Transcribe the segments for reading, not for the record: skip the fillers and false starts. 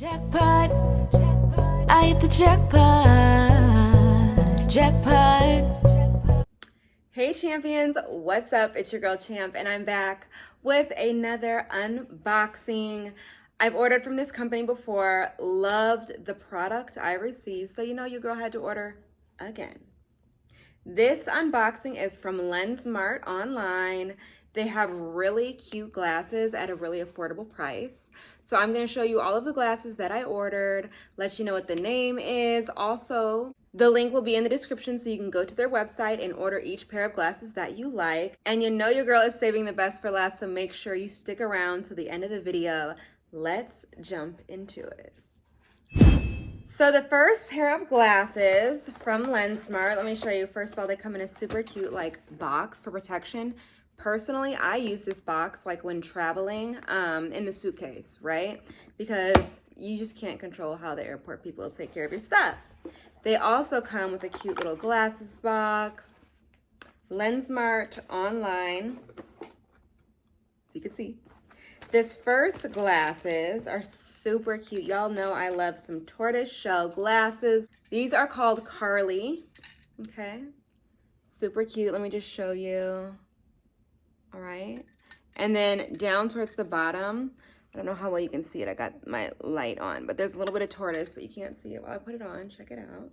Jackpot, I hit the jackpot, jackpot. Hey champions, what's up? It's your girl Champ and I'm back with another unboxing. I've ordered from this company before, loved the product I received, so you know your girl had to order again. This unboxing is from Lensmart online. They have really cute glasses at a really affordable price. So I'm going to show you all of the glasses that I ordered, let you know what the name is. Also, the link will be in the description so you can go to their website and order each pair of glasses that you like. And you know your girl is saving the best for last, so make sure you stick around to the end of the video. Let's jump into it. So the first pair of glasses from Lensmart, let me show you. First of all, they come in a super cute like box for protection. Personally, I use this box like when traveling in the suitcase, right? Because you just can't control how the airport people take care of your stuff. They also come with a cute little glasses box. Lensmart online, so you can see. This first glasses are super cute. Y'all know I love some tortoise shell glasses. These are called Carly, okay? Super cute, let me just show you. All right, and then down towards the bottom, I don't know how well you can see it. I got my light on, but there's a little bit of tortoise, but you can't see it while I put it on. Check it out.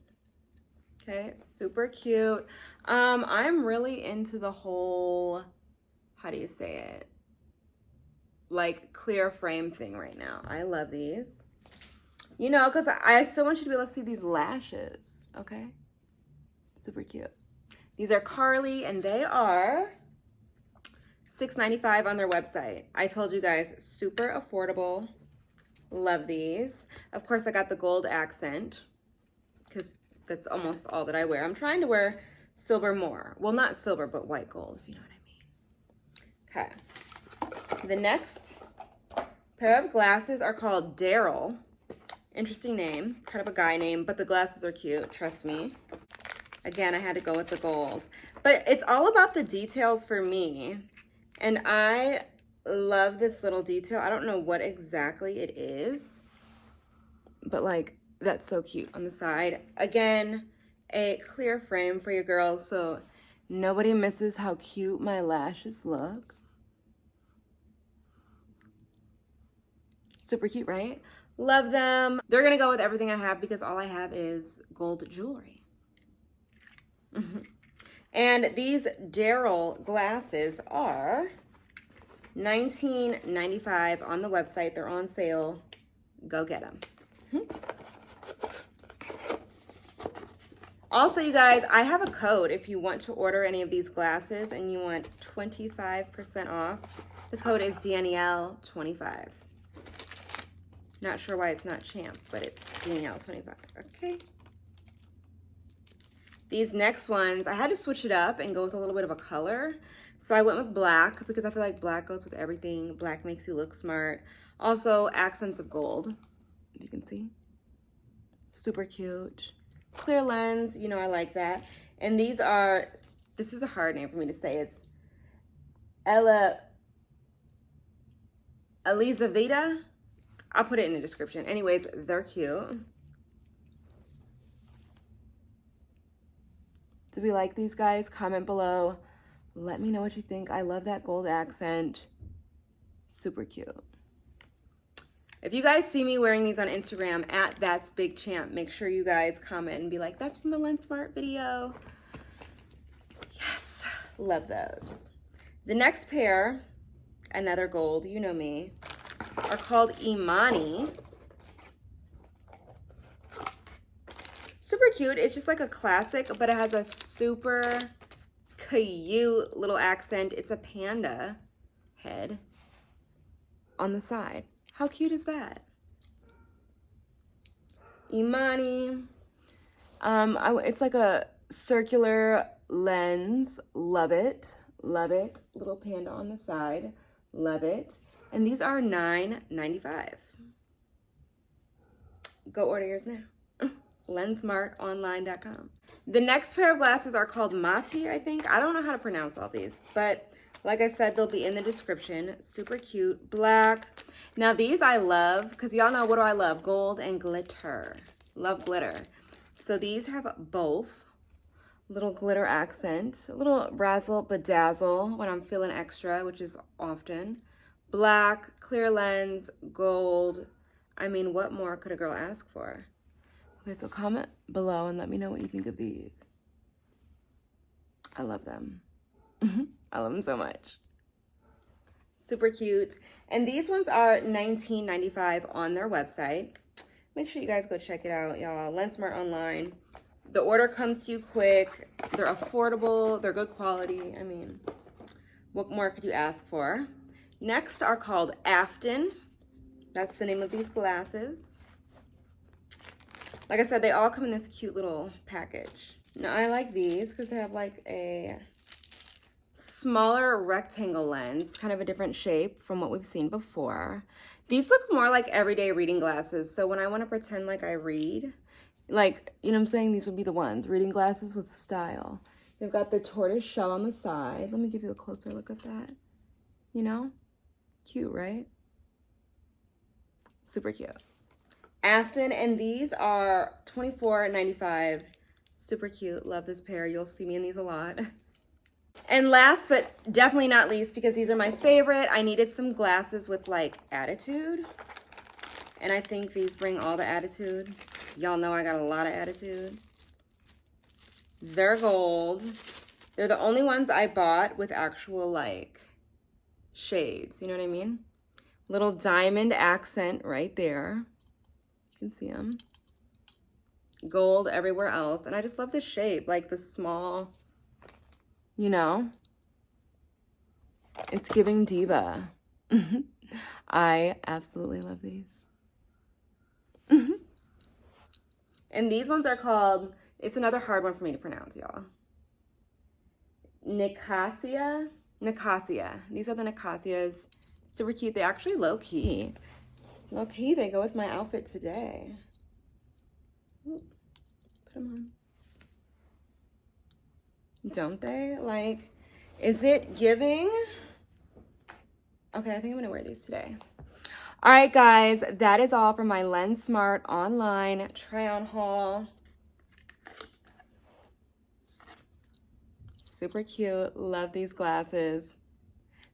Okay, it's super cute. I'm really into the whole, how do you say it? Like clear frame thing right now. I love these. You know, because I still want you to be able to see these lashes, okay? Super cute. These are Carly, and they are $6.95 on their website. I told you guys, super affordable. Love these. Of course, I got the gold accent because that's almost all that I wear. I'm trying to wear silver more. Well, not silver, but white gold, if you know what I mean. Okay. The next pair of glasses are called Daryl. Interesting name, kind of a guy name, but the glasses are cute, trust me. Again, I had to go with the gold. But it's all about the details for me. And I love this little detail. I don't know what exactly it is, but like, that's so cute on the side. Again, a clear frame for your girls so nobody misses how cute my lashes look. Super cute, right? Love them. They're gonna go with everything I have because all I have is gold jewelry. And these Daryl glasses are $19.95 on the website. They're on sale. Go get them. Also, you guys, I have a code if you want to order any of these glasses and you want 25% off. The code is Danielle25. Not sure why it's not Champ, but it's Danielle25. Okay. These next ones, I had to switch it up and go with a little bit of a color. So I went with black because I feel like black goes with everything. Black makes you look smart. Also, accents of gold, if you can see. Super cute. Clear lens, you know I like that. And these are, this is a hard name for me to say. It's Elizaveta. I'll put it in the description. Anyways, they're cute. Do we like these guys? Comment below. Let me know what you think. I love that gold accent. Super cute. If you guys see me wearing these on Instagram at That's Big Champ, make sure you guys comment and be like, that's from the Lensmart video. Yes, love those. The next pair, another gold, you know me, are called Imani. Super cute. It's just like a classic, but it has a super cute little accent. It's a panda head on the side. How cute is that? Imani. It's like a circular lens. Love it. Love it. Little panda on the side. Love it. And these are $9.95. Go order yours now. Lensmartonline.com. The next pair of glasses are called Mati, I think. I don't know how to pronounce all these, but Like I said, they'll be in the description. Super cute. Black. Now these I love because y'all know what do I love? Gold and glitter. Love glitter. So these have both. Little glitter accent. A little razzle bedazzle when I'm feeling extra, which is often. Black, clear lens, gold. I mean, what more could a girl ask for? Okay, so comment below and let me know what you think of these. I love them. I love them so much. Super cute. And these ones are $19.95 on their website. Make sure you guys go check it out, y'all. Lensmart online. The order comes to you quick. They're affordable. They're good quality. I mean, what more could you ask for? Next are called Afton. That's the name of these glasses. Like I said, they all come in this cute little package. Now, I like these because they have like a smaller rectangle lens, kind of a different shape from what we've seen before. These look more like everyday reading glasses. So when I want to pretend like I read, like, you know what I'm saying? These would be the ones, reading glasses with style. They've got the tortoise shell on the side. Let me give you a closer look at that. You know? Cute, right? Super cute. Afton, and these are $24.95. Super cute. Love this pair. You'll see me in these a lot. And last but definitely not least, because these are my favorite, I needed some glasses with like attitude. And I think these bring all the attitude. Y'all know I got a lot of attitude. They're gold. They're the only ones I bought with actual like shades. You know what I mean? Little diamond accent right there. You can see them. Gold everywhere else. And I just love the shape, like the small, you know, it's giving diva. I absolutely love these. And these ones are called, it's another hard one for me to pronounce, y'all. Nicasia. These are the Nicasias. Super cute. They actually low-key. Low-key, they go with my outfit today. Ooh, put them on. Don't they? Like, is it giving? Okay, I think I'm gonna wear these today. All right, guys, that is all for my Lensmart online try-on haul. Super cute. Love these glasses.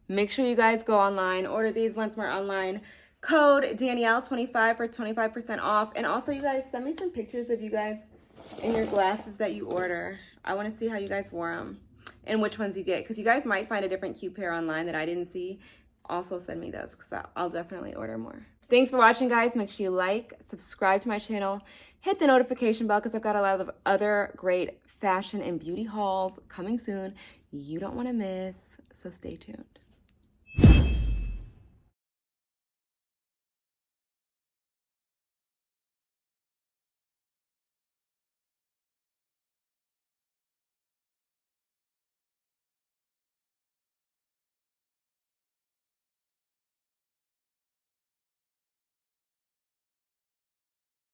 Make sure you guys go online, order these Lensmart online. Code Danielle25 for 25% off. And also, you guys, send me some pictures of you guys and your glasses that you order. I want to see how you guys wore them and which ones you get, because you guys might find a different cute pair online that I didn't see. Also send me those because I'll definitely order more. Thanks for watching, guys. Make sure you like, subscribe to my channel, hit the notification bell because I've got a lot of other great fashion and beauty hauls coming soon you don't want to miss, so stay tuned.